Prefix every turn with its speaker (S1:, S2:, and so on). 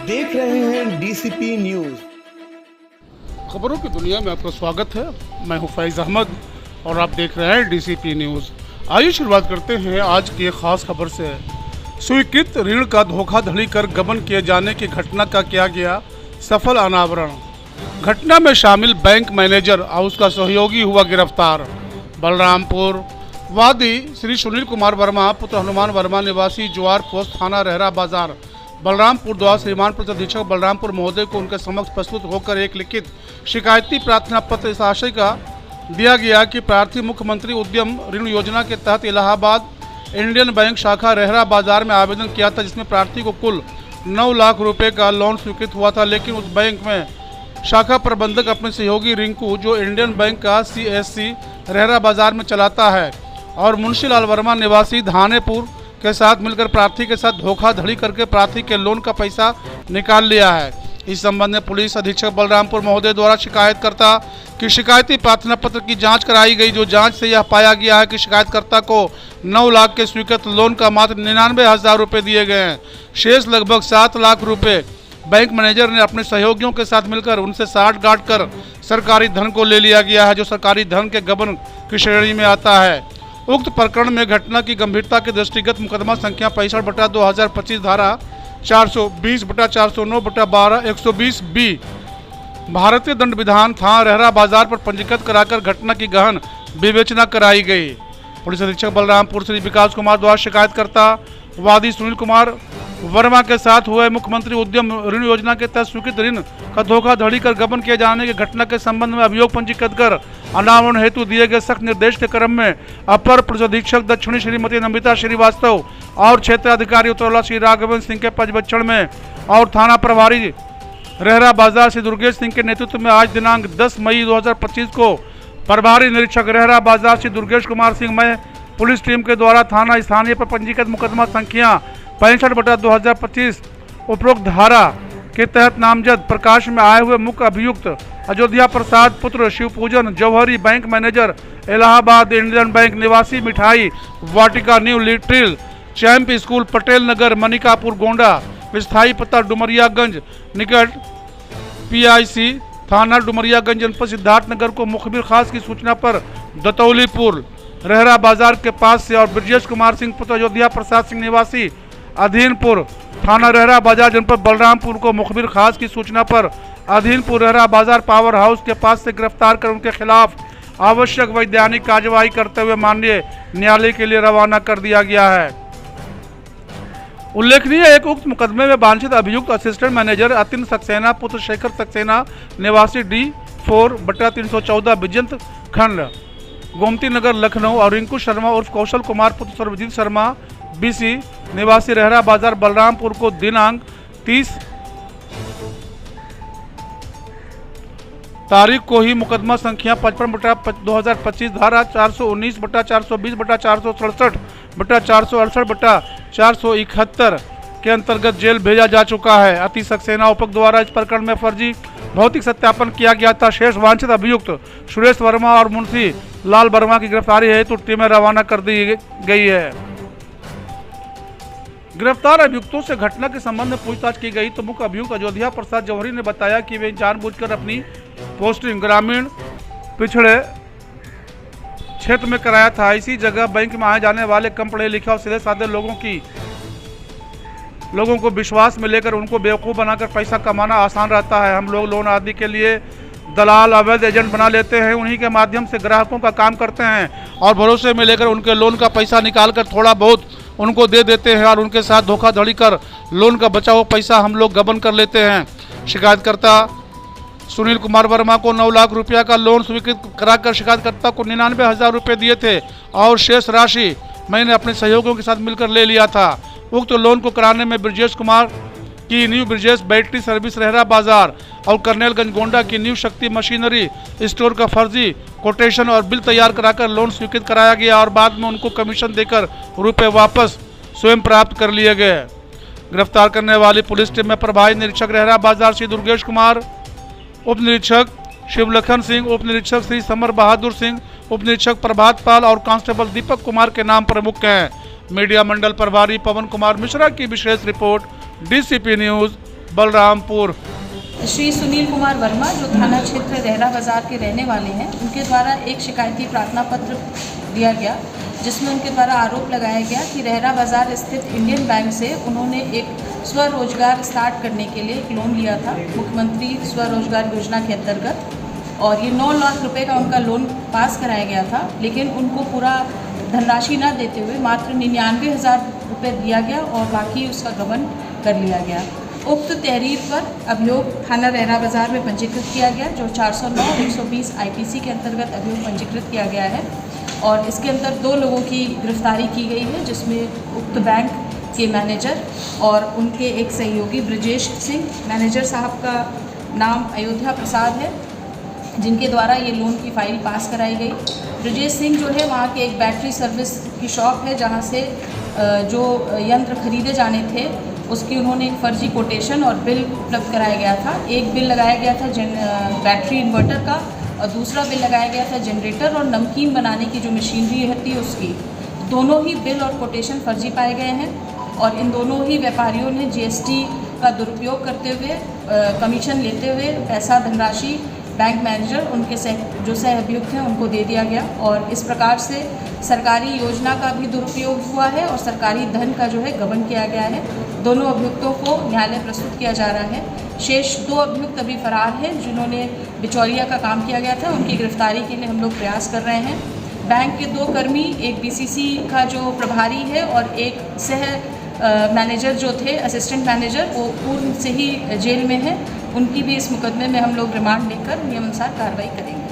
S1: देख रहे हैं डीसीपी न्यूज।
S2: खबरों की दुनिया में आपका स्वागत है। मैं हूं फैज़ अहमद और आप देख रहे हैं डीसीपी न्यूज। आइए शुरुआत करते हैं आज की एक खास खबर से। स्वीकृत ऋण का धोखाधड़ी कर गबन किए जाने की घटना का किया गया सफल अनावरण। घटना में शामिल बैंक मैनेजर और उसका सहयोगी हुआ गिरफ्तार। बलरामपुर वादी श्री सुनील कुमार वर्मा पुत्र हनुमान वर्मा निवासी ज्वार पोस्ट थाना रहरा बाजार बलरामपुर द्वारा श्रीमान पुलिस अधीक्षक बलरामपुर महोदय को उनके समक्ष प्रस्तुत होकर एक लिखित शिकायती प्रार्थना पत्र इस आशय का दिया गया कि प्रार्थी मुख्यमंत्री उद्यम ऋण योजना के तहत इलाहाबाद इंडियन बैंक शाखा रहरा बाजार में आवेदन किया था, जिसमें प्रार्थी को कुल 9 लाख रुपए का लोन स्वीकृत हुआ था। लेकिन उस बैंक में शाखा प्रबंधक अपने सहयोगी रिंकू, जो इंडियन बैंक का CSC रहरा बाजार में चलाता है, और मुंशी लाल वर्मा निवासी धानेपुर के साथ मिलकर प्रार्थी के साथ धोखाधड़ी करके प्रार्थी के लोन का पैसा निकाल लिया है। इस संबंध में पुलिस अधीक्षक बलरामपुर महोदय द्वारा शिकायतकर्ता की शिकायती प्रार्थना पत्र की जांच कराई गई, जो जांच से यह पाया गया है कि शिकायतकर्ता को 9 लाख के स्वीकृत लोन का मात्र 99,000 रुपये दिए गए हैं। शेष लगभग 7 लाख रुपये बैंक मैनेजर ने अपने सहयोगियों के साथ मिलकर उनसे साठ गांठ कर सरकारी धन को ले लिया गया है, जो सरकारी धन के गबन की श्रेणी में आता है। उक्त प्रकरण में घटना की गंभीरता के दृष्टिगत मुकदमा संख्या 65/2025 धारा 420/409/12 120B भारतीय दंड विधान थाना रहरा बाजार पर पंजीकृत कराकर घटना की गहन विवेचना कराई गई। पुलिस अधीक्षक बलरामपुर श्री विकास कुमार द्वारा शिकायतकर्ता वादी सुनील कुमार वर्मा के साथ हुए मुख्यमंत्री उद्यम ऋण योजना के तहत स्वीकृत ऋण का धोखाधड़ी कर गबन किए जाने की घटना के संबंध में अभियोग पंजीकृत कर अनावरण हेतु दिए गए सख्त निर्देश के क्रम में अपर पुलिस अधीक्षक दक्षिणी श्रीमती नमिता श्रीवास्तव और क्षेत्राधिकारी उत्तरला श्री राघवेंद्र सिंह के पर्यवेक्षण में और थाना प्रभारी रहरा बाजार श्री दुर्गेश सिंह के नेतृत्व में आज दिनांक 10 मई 2025 को प्रभारी निरीक्षक रहरा बाजार श्री दुर्गेश कुमार सिंह में पुलिस टीम के द्वारा थाना स्थानीय पर पंजीकृत मुकदमा संख्या 65/2025 उपरोक्त धारा के तहत नामजद प्रकाश में आए हुए मुख्य अभियुक्त अयोध्या प्रसाद पुत्र Shivpujan Jauhari bank manager Allahabad Indian bank निवासी मिठाई वाटिका new little champ school Patel Nagar Manikapur Gonda स्थायी पता डुमरियागंज निकट PIC थाना डुमरियागंज जनपद सिद्धार्थनगर को मुखबिर खास की सूचना पर दतौलीपुर रहरा बाजार के पास से और ब्रजेश कुमार सिंह पुत्र अयोध्या प्रसाद सिंह निवासी अधीनपुर थाना रहरा बाजार जनपद बलरामपुर को मुखबिर खास की सूचना पर अधीनपुर रहरा बाजार पावर हाउस के पास से गिरफ्तार कर उनके खिलाफ आवश्यक वैधानिक कार्यवाही करते हुए माननीय न्यायालय के लिए रवाना कर दिया गया है। उल्लेखनीय एक उक्त मुकदमे में वांछित अभियुक्त असिस्टेंट मैनेजर अतिन सक्सेना पुत्र शेखर सक्सेना निवासी D4/314 बिजंत खंड गोमती नगर लखनऊ और रिंकू शर्मा उर्फ कौशल कुमार पुत्र सर्वजीत शर्मा BC निवासी रहरा बाजार बलरामपुर को दिनांक 30 तारीख को ही मुकदमा संख्या 55/2025 धारा 419/420/467/468/471 के अंतर्गत जेल भेजा जा चुका है। अति सक्सेना उपक द्वारा इस प्रकरण में फर्जी भौतिक सत्यापन किया गया था। शेष वांछित अभियुक्त सुरेश वर्मा और मुंशी लाल वर्मा की गिरफ्तारी हेतु टीमें रवाना कर दी गई है। गिरफ्तार अभियुक्तों से घटना के संबंध में पूछताछ की गई तो मुख्य अभियुक्त अयोध्या प्रसाद जौहरी ने बताया कि वे जानबूझकर अपनी पोस्टिंग ग्रामीण पिछड़े क्षेत्र में कराया था। इसी जगह बैंक में आए जाने वाले कम पढ़े लिखे और सीधे साधे लोगों को विश्वास में लेकर उनको बेवकूफ़ बनाकर पैसा कमाना आसान रहता है। हम लोग लोन आदि के लिए दलाल अवैध एजेंट बना लेते हैं, उन्हीं के माध्यम से ग्राहकों का काम करते हैं और भरोसे में लेकर उनके लोन का पैसा निकाल कर थोड़ा बहुत उनको दे देते हैं और उनके साथ धोखाधड़ी कर लोन का बचा हुआ पैसा हम लोग गबन कर लेते हैं। शिकायतकर्ता सुनील कुमार वर्मा को 9 लाख रुपया का लोन स्वीकृत कराकर शिकायतकर्ता को 99,000 रुपये दिए थे और शेष राशि मैंने अपने सहयोगियों के साथ मिलकर ले लिया था। उक्त लोन को कराने में ब्रजेश कुमार की new Brijesh battery service Rahra बाजार और करनेलगंज गोंडा की न्यू शक्ति मशीनरी स्टोर का फर्जी कोटेशन और बिल तैयार कराकर लोन स्वीकृत कराया गया और बाद में उनको कमीशन देकर रुपए वापस स्वयं प्राप्त कर लिए गए। गिरफ्तार करने वाली पुलिस टीम में प्रभारी निरीक्षक रेहरा बाजार श्री दुर्गेश कुमार, उप निरीक्षक शिवलखन सिंह, उप निरीक्षक श्री समर बहादुर सिंह, उप निरीक्षक प्रभात पाल और कांस्टेबल दीपक कुमार के नाम प्रमुख हैं। मीडिया मंडल प्रभारी पवन कुमार मिश्रा की विशेष रिपोर्ट, डीसीपी न्यूज, बलरामपुर।
S3: श्री सुनील कुमार वर्मा, जो थाना क्षेत्र रेहरा बाजार के रहने वाले हैं, उनके द्वारा एक शिकायती प्रार्थना पत्र दिया गया, जिसमें उनके द्वारा आरोप लगाया गया कि रेहरा बाजार स्थित इंडियन बैंक से उन्होंने एक स्वरोजगार स्टार्ट करने के लिए एक लोन लिया था, मुख्यमंत्री स्वरोजगार योजना के अंतर्गत, और ये 9 लाख रुपए का उनका लोन पास कराया गया था। लेकिन उनको पूरा धनराशि न देते हुए मात्र 99,000 रुपये दिया गया और बाकी उसका गबन कर लिया गया। उक्त तहरीर पर अभियोग थाना रेहरा बाजार में पंजीकृत किया गया, जो 409 और 120 IPC के अंतर्गत अभियोग पंजीकृत किया गया है, और इसके अंदर 2 लोगों की गिरफ्तारी की गई है, जिसमें उक्त बैंक के मैनेजर और उनके एक सहयोगी ब्रजेश सिंह, मैनेजर साहब का नाम अयोध्या प्रसाद है, जिनके द्वारा ये लोन की फाइल पास कराई गई। ब्रजेश सिंह जो है वहाँ के एक बैटरी सर्विस की शॉप है, जहाँ से जो यंत्र खरीदे जाने थे उसकी उन्होंने एक फर्जी कोटेशन और बिल उपलब्ध कराया गया था। एक बिल लगाया गया था बैटरी इन्वर्टर का, और दूसरा बिल लगाया गया था जनरेटर और नमकीन बनाने की जो मशीनरी होती है उसकी। दोनों ही बिल और कोटेशन फर्जी पाए गए हैं, और इन दोनों ही व्यापारियों ने GST का दुरुपयोग करते हुए कमीशन लेते हुए पैसा धनराशि बैंक मैनेजर, उनके जो सह अभियुक्त हैं, उनको दे दिया गया, और इस प्रकार से सरकारी योजना का भी दुरुपयोग हुआ है और सरकारी धन का जो है गबन किया गया है। दोनों अभियुक्तों को न्यायालय प्रस्तुत किया जा रहा है। शेष 2 अभियुक्त अभी फरार हैं, जिन्होंने बिचौलिया का काम किया गया था। उनकी गिरफ्तारी के लिए हम लोग प्रयास कर रहे हैं। बैंक के 2 कर्मी, एक BCC का जो प्रभारी है और एक सह मैनेजर जो थे, असिस्टेंट मैनेजर, वो पूर्व से ही जेल में हैं। उनकी भी इस मुकदमे में हम लोग रिमांड लेकर नियमानुसार कार्रवाई करेंगे।